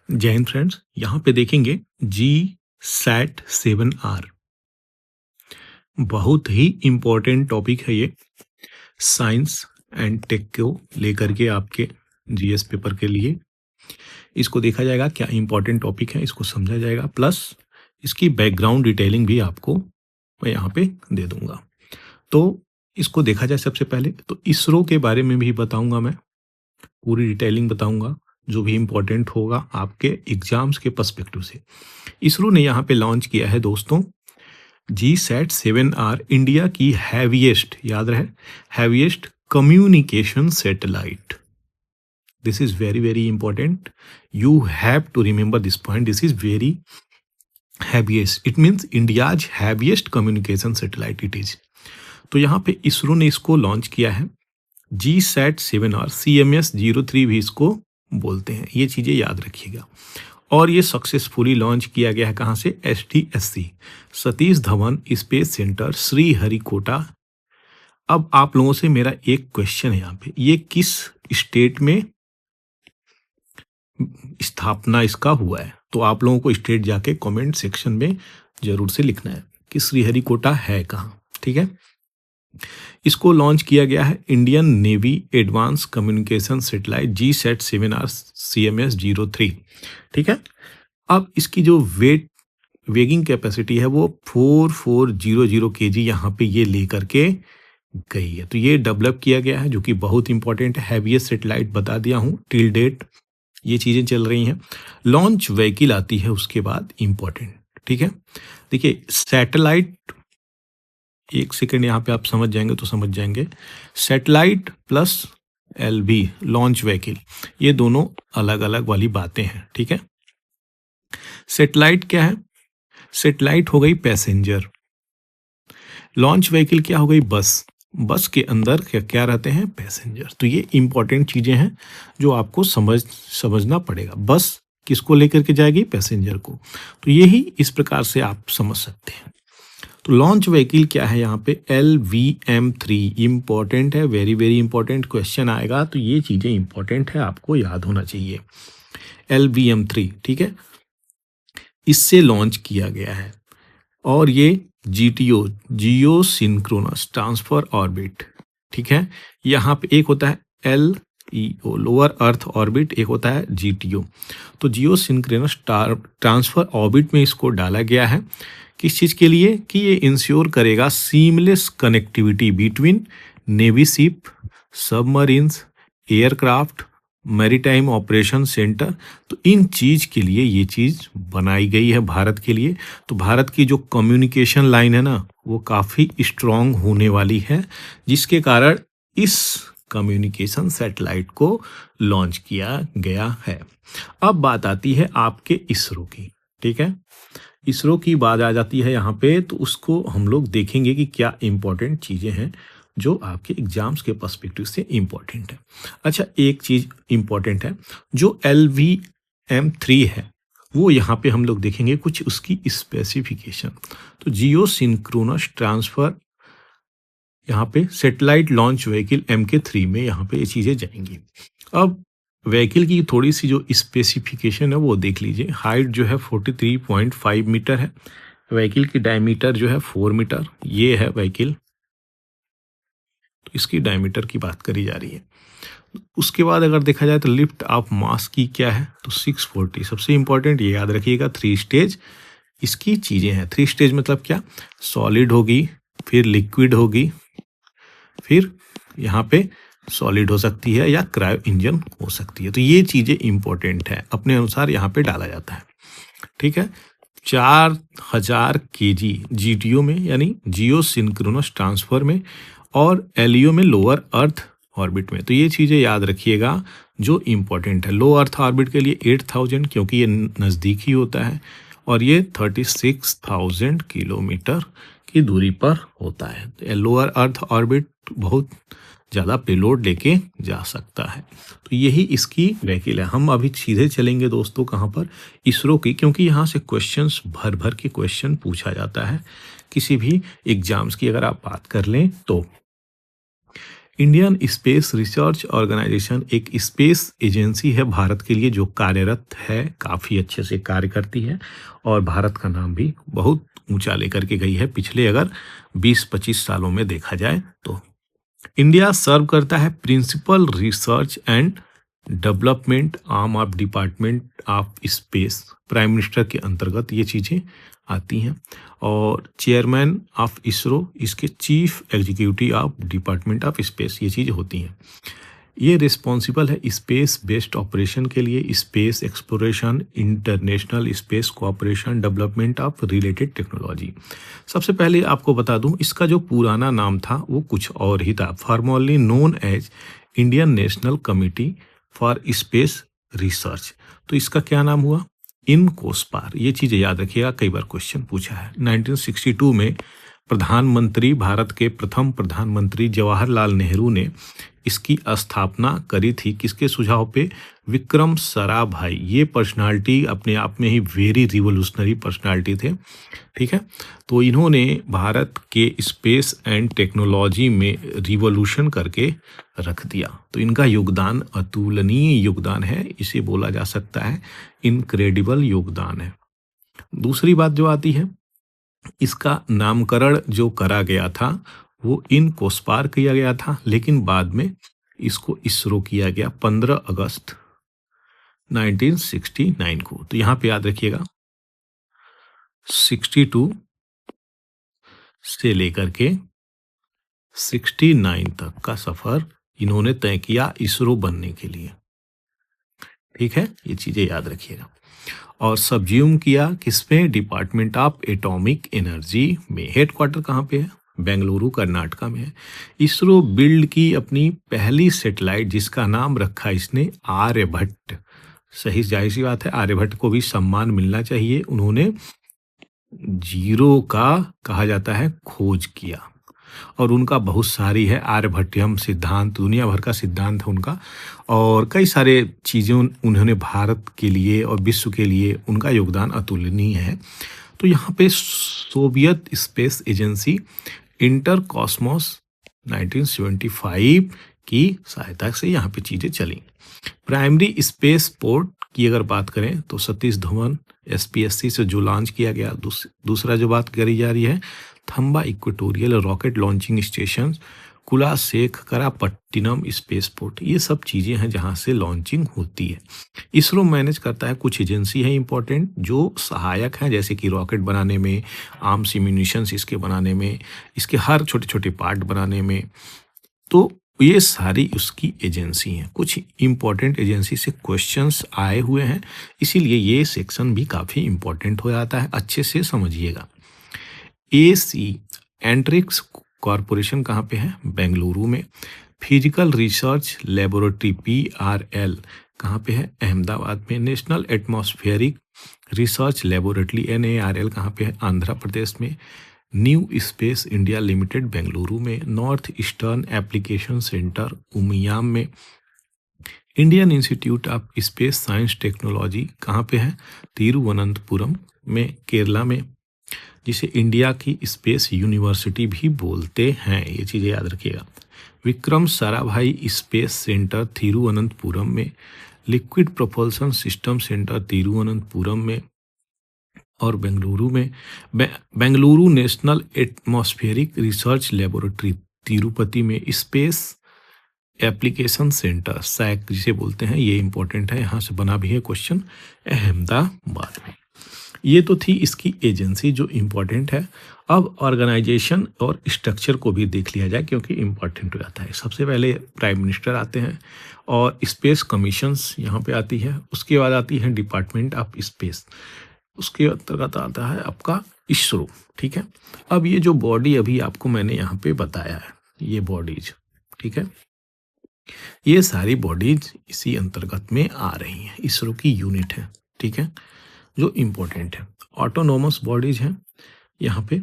जय हिंद फ्रेंड्स। यहाँ पे देखेंगे जी सैट 7R। बहुत ही इम्पोर्टेंट टॉपिक है ये, साइंस एंड टेक को लेकर के आपके जीएस पेपर के लिए। इसको देखा जाएगा क्या इम्पोर्टेंट टॉपिक है, इसको समझा जाएगा, प्लस इसकी बैकग्राउंड डिटेलिंग भी आपको मैं यहाँ पे दे दूंगा। तो इसको देखा जाए सबसे पहले तो इसरो के बारे में भी बताऊंगा, मैं पूरी डिटेलिंग बताऊंगा जो भी इम्पोर्टेंट होगा आपके एग्जाम्स के पर्सपेक्टिव से। इसरो ने यहाँ पे लॉन्च किया है दोस्तों जी सैट 7R, इंडिया की हैवीएस्ट, याद रहे, heaviest communication satellite. This is very very important, you have to remember this point. This is very heaviest, it means India's heaviest communication satellite it is. तो यहाँ पे इसरो ने इसको launch किया है जी सैट 7R, CMS-03 भी इसको बोलते हैं, ये चीज़ें याद रखिएगा। और ये सक्सेसफुली लॉन्च किया गया है कहाँ से? STSC, Satish Dhawan space centre, Sriharikota. अब आप लोगों से मेरा एक क्वेश्चन है यहाँ पे, ये किस स्टेट में स्थापना इसका हुआ है? तो आप लोगों को स्टेट जाके कमेंट सेक्शन में जरूर से लिखना है कि श्रीहरिकोटा है कहाँ, ठीक है। इसको लॉन्च किया गया है Indian navy advance communication satellite जी सैट 7R CMS-03, ठीक है। अब इसकी जो वेगिंग कैपेसिटी है वो 4400 kg यहाँ पे ये लेकर के गई है। तो ये डेवलप किया गया है, जो कि बहुत इंपॉर्टेंट है। हैवीएस्ट सैटेलाइट बता दिया हूँ, टिल डेट ये चीज़ें चल रही हैं। लॉन्च व्हीकल आती है उसके बाद, इंपॉर्टेंट, ठीक है। देखिए सैटेलाइट, एक सेकेंड यहाँ पे आप समझ जाएंगे तो समझ जाएंगे। Satellite plus LV launch vehicle, ये दोनों अलग अलग वाली बातें हैं, ठीक है। सैटेलाइट क्या है? सैटेलाइट हो गई पैसेंजर, लॉन्च व्हीकल क्या हो गई? बस। बस के अंदर क्या क्या रहते हैं? पैसेंजर। तो ये इंपॉर्टेंट चीजें हैं जो आपको समझना पड़ेगा। बस किसको लेकर के जाएगी? पैसेंजर को। तो यही इस प्रकार से आप समझ सकते हैं। तो लॉन्च व्हीकल क्या है यहाँ पे? LVM-3, इंपॉर्टेंट है, वेरी वेरी इंपॉर्टेंट क्वेश्चन आएगा, तो ये चीजें इंपॉर्टेंट है, आपको याद होना चाहिए। LVM-3, ठीक है, इससे लॉन्च किया गया है। और ये GTO, जियो सिंक्रोनस ट्रांसफर ऑर्बिट, ठीक है। यहाँ पे एक होता है LEO, लोअर अर्थ ऑर्बिट, एक होता है GTO। तो जियो सिंक्रोनस ट्रांसफर ऑर्बिट में इसको डाला गया है। किस चीज़ के लिए? कि ये इंश्योर करेगा seamless connectivity between navy ship, submarines, aircraft, maritime operation centre. तो इन चीज़ के लिए ये चीज़ बनाई गई है भारत के लिए। तो भारत की जो कम्युनिकेशन लाइन है ना, वो काफ़ी स्ट्रॉन्ग होने वाली है, जिसके कारण इस कम्युनिकेशन सैटेलाइट को लॉन्च किया गया है। अब बात आती है आपके इसरो की, ठीक है। इसरो की बात आ जाती है यहाँ पे, तो उसको हम लोग देखेंगे कि क्या इंपॉर्टेंट चीज़ें हैं जो आपके एग्जाम्स के पर्सपेक्टिव से इंपॉर्टेंट है। अच्छा, एक चीज़ इंपॉर्टेंट है, जो LVM-3 है वो यहाँ पे हम लोग देखेंगे कुछ उसकी स्पेसिफिकेशन। तो जियो सिंक्रोनस ट्रांसफर, यहाँ पे सैटेलाइट लॉन्च व्हीकल MK-3 में यहाँ पे ये चीज़ें जाएंगी। अब व्हीकल की थोड़ी सी जो स्पेसिफिकेशन है वो देख लीजिए। हाइट जो है 43.5 मीटर है, व्हीकल की डायमीटर जो है 4 मीटर, ये है व्हीकल, तो इसकी डायमीटर की बात करी जा रही है। उसके बाद अगर देखा जाए तो लिफ्ट ऑफ मास की क्या है? तो 640। सबसे इंपॉर्टेंट ये याद रखिएगा, 3 स्टेज इसकी चीज़ें हैं। 3 स्टेज मतलब क्या? सॉलिड होगी, फिर लिक्विड होगी, फिर यहाँ पे सॉलिड हो सकती है या क्रायो इंजन हो सकती है। तो ये चीज़ें इंपॉर्टेंट है, अपने अनुसार यहाँ पे डाला जाता है, ठीक है। 4000 kg GTO में, यानी जियो सिंक्रोनस ट्रांसफर में, और LEO में, लोअर अर्थ ऑर्बिट में। तो ये चीज़ें याद रखिएगा जो इम्पोर्टेंट है। लो अर्थ ऑर्बिट के लिए 8000, क्योंकि ये नज़दीक ही होता है, और ये 36,000 किलोमीटर की दूरी पर होता है। तो लोअर अर्थ ऑर्बिट बहुत ज़्यादा पेलोड लेके जा सकता है। तो यही इसकी व्हीकल है। हम अभी सीधे चलेंगे दोस्तों कहाँ पर? इसरो की, क्योंकि यहाँ से क्वेश्चंस भर भर के क्वेश्चन पूछा जाता है किसी भी एग्जाम्स की अगर आप बात कर लें तो। इंडियन स्पेस रिसर्च ऑर्गेनाइजेशन एक स्पेस एजेंसी है भारत के लिए जो कार्यरत है, काफ़ी अच्छे से कार्य करती है और भारत का नाम भी बहुत ऊंचा लेकर के गई है पिछले अगर 20-25 सालों में देखा जाए तो। इंडिया सर्व करता है principal research and development arm of department of space, prime minister के अंतर्गत ये चीज़ें आती हैं और चेयरमैन ऑफ इसरो इसके chief executive of department of space ये चीज़ें होती हैं। ये रिस्पॉन्सिबल है स्पेस बेस्ड ऑपरेशन के लिए, space exploration, international space cooperation, development of related technology. सबसे पहले आपको बता दूं इसका जो पुराना नाम था वो कुछ और ही था, formally known as Indian National Committee for Space Research. तो इसका क्या नाम हुआ, इनकोस्पार। ये चीज़ें याद रखिएगा, कई बार क्वेश्चन पूछा है। 1962 में प्रधानमंत्री, भारत के प्रथम प्रधानमंत्री जवाहरलाल नेहरू ने इसकी स्थापना करी थी। किसके सुझाव पे, विक्रम साराभाई। ये पर्सनालिटी अपने आप में ही वेरी रिवोल्यूशनरी पर्सनालिटी थे, ठीक है। तो इन्होंने भारत के स्पेस एंड टेक्नोलॉजी में रिवोल्यूशन करके रख दिया। तो इनका योगदान अतुलनीय योगदान है, इसे बोला जा सकता है इनक्रेडिबल योगदान है। दूसरी बात जो आती है, इसका नामकरण जो करा गया था वो इनकोस्पार किया गया था, लेकिन बाद में इसको इसरो किया गया 15 अगस्त 1969 को। तो यहाँ पे याद रखिएगा 62 से लेकर के 69 तक का सफर इन्होंने तय किया इसरो बनने के लिए, ठीक है। ये चीजें याद रखिएगा। और सब्ज्यूम किया किसमें, डिपार्टमेंट ऑफ एटॉमिक एनर्जी में। हेडक्वार्टर कहाँ पे है, बेंगलुरु कर्नाटका में है। इसरो बिल्ड की अपनी पहली सैटेलाइट जिसका नाम रखा इसने आर्यभट्ट। सही, जाहिर सी बात है आर्यभट्ट को भी सम्मान मिलना चाहिए, उन्होंने जीरो का कहा जाता है खोज किया और उनका बहुत सारी है आर्यभट्टियम सिद्धांत, दुनिया भर का सिद्धांत है उनका और कई सारे चीज़ें उन्होंने भारत के लिए और विश्व के लिए उनका योगदान अतुलनीय है। तो यहाँ पे Soviet space agency inter Cosmos 1975 की सहायता से यहाँ पे चीज़ें चली। प्राइमरी स्पेस पोर्ट की अगर बात करें तो सतीश धवन SPSC से जो लॉन्च किया गया। दूसरा जो बात करी जा रही है, Thumba equatorial rocket launching station, Kulasekarapattinam space port, ये सब चीज़ें हैं जहाँ से लॉन्चिंग होती है। इसरो मैनेज करता है कुछ एजेंसी हैं इंपॉर्टेंट जो सहायक हैं, जैसे कि रॉकेट बनाने में, आर्म्स इम्यूनिशंस इसके बनाने में, इसके हर छोटे छोटे पार्ट बनाने में। तो ये सारी उसकी एजेंसी हैं। कुछ इंपॉर्टेंट एजेंसी से क्वेश्चंस आए हुए हैं, इसीलिए ये सेक्शन भी काफ़ी इंपॉर्टेंट हो जाता है, अच्छे से समझिएगा। AC एंट्रिक्स कॉरपोरेशन कहाँ पे है, बेंगलुरु में। फिजिकल रिसर्च लेबोरेटरी PRL कहाँ पे है, अहमदाबाद में। National atmospheric research laboratory NARL कहाँ पे है, आंध्र प्रदेश में। New space India limited Bengaluru में। North eastern application centre Umiam में। Indian institute of space science technology कहाँ पे है, तिरुवनंतपुरम में, केरला में, जिसे इंडिया की स्पेस यूनिवर्सिटी भी बोलते हैं, ये चीज़ें याद रखिएगा। विक्रम साराभाई स्पेस सेंटर तिरुवनंतपुरम में। Liquid propulsion system centre Thiruvananthapuram में और बेंगलुरु में। Bengaluru national atmospheric research laboratory Tirupati में। स्पेस एप्लीकेशन सेंटर सैक जिसे बोलते हैं, ये इंपॉर्टेंट है, यहाँ से बना भी है क्वेश्चन, अहमदाबाद में। ये तो थी इसकी एजेंसी जो इम्पोर्टेंट है। अब ऑर्गेनाइजेशन और स्ट्रक्चर को भी देख लिया जाए क्योंकि इम्पोर्टेंट हो जाता है। सबसे पहले प्राइम मिनिस्टर आते हैं और स्पेस कमीशंस यहाँ पे आती है। उसके बाद आती है डिपार्टमेंट ऑफ स्पेस, उसके अंतर्गत आता है आपका इसरो, ठीक है। अब ये जो बॉडी अभी आपको मैंने यहाँ पे बताया है, ये बॉडीज, ठीक है, ये सारी बॉडीज इसी अंतर्गत में आ रही हैं, इसरो की यूनिट है, ठीक है, जो इम्पोर्टेंट है। ऑटोनोमस बॉडीज हैं यहाँ पे,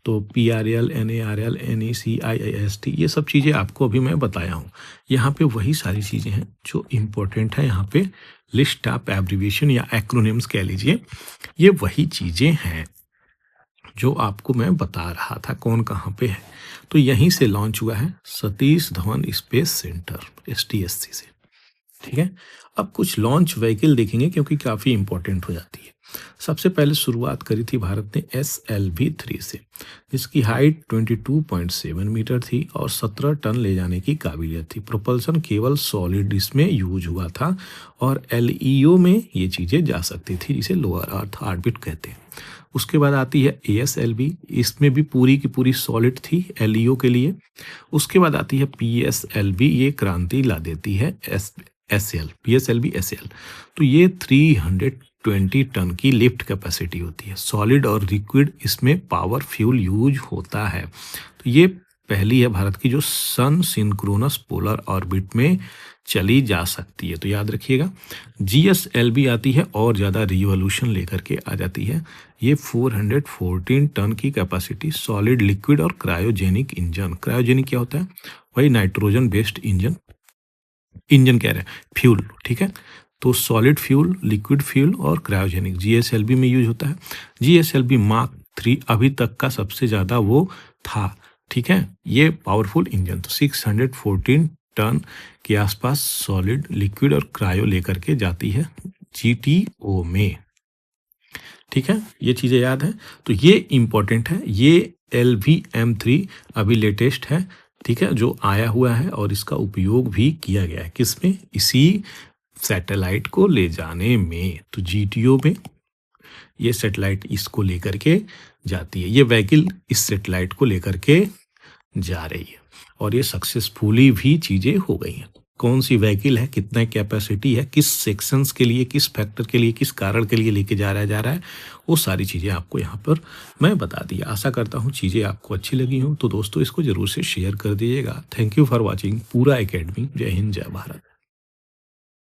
तो PRL, NARL, NEC, IIST, ये सब चीज़ें आपको अभी मैं बताया हूँ। यहाँ पे वही सारी चीज़ें हैं जो इम्पोर्टेंट है। यहाँ पे लिस्ट ऑफ एब्रिविएशन या एक्रोनिम्स कह लीजिए, ये वही चीज़ें हैं जो आपको मैं बता रहा था कौन कहाँ पे है। तो यहीं से लॉन्च हुआ है Satish Dhawan space centre STSC से। ठीक है, अब कुछ लॉन्च व्हीकल देखेंगे क्योंकि काफ़ी इंपॉर्टेंट हो जाती है। सबसे पहले शुरुआत करी थी भारत ने SLV-3 से, जिसकी हाइट 22.7 मीटर थी और 17 टन ले जाने की काबिलियत थी। प्रोपल्सन केवल सॉलिड इसमें यूज हुआ था और LEO में ये चीज़ें जा सकती थी, जिसे लोअर अर्थ ऑर्बिट कहते हैं। उसके बाद आती है ASLV, इसमें भी पूरी की पूरी सॉलिड थी LEO के लिए। उसके बाद आती है PSLV, ये क्रांति ला देती है PSLV SL। तो ये 320 टन की लिफ्ट कैपेसिटी होती है। सॉलिड और लिक्विड इसमें पावर फ्यूल यूज होता है। तो ये पहली है भारत की जो सन सिंक्रोनस पोलर ऑर्बिट में चली जा सकती है, तो याद रखिएगा। GSLV आती है और ज़्यादा रिवॉल्यूशन लेकर के आ जाती है। ये 414 टन की कैपेसिटी, सॉलिड, लिक्विड और क्रायोजेनिक इंजन। क्रायोजेनिक क्या होता है? वही नाइट्रोजन बेस्ड इंजन कह रहे हैं, फ्यूल। ठीक है, तो सॉलिड फ्यूल, लिक्विड फ्यूल और क्रायोजेनिक GSLV में यूज होता है। GSLV Mark 3 अभी तक का सबसे ज़्यादा वो था। ठीक है, ये पावरफुल इंजन, तो 614 टन के आसपास सॉलिड, लिक्विड और क्रायो लेकर के जाती है GTO में। ठीक है, ये चीज़ें याद है, तो ये इम्पोर्टेंट है। ये LVM-3 अभी लेटेस्ट है, ठीक है, जो आया हुआ है और इसका उपयोग भी किया गया है किसमें? इसी सैटेलाइट को ले जाने में। तो GTO में ये सैटेलाइट इसको लेकर के जाती है। ये व्हीकल इस सैटेलाइट को लेकर के जा रही है और ये सक्सेसफुली भी चीज़ें हो गई हैं। कौन सी व्हीकल है, कितना कैपेसिटी है, किस सेक्शंस के लिए, किस फैक्टर के लिए, किस कारण के लिए लेके जा रहा है, वो सारी चीज़ें आपको यहाँ पर मैं बता दी। आशा करता हूँ चीज़ें आपको अच्छी लगी हों। तो दोस्तों, इसको ज़रूर से शेयर कर दीजिएगा। थैंक यू फॉर वॉचिंग पूरा एकेडमी। जय हिंद, जय भारत।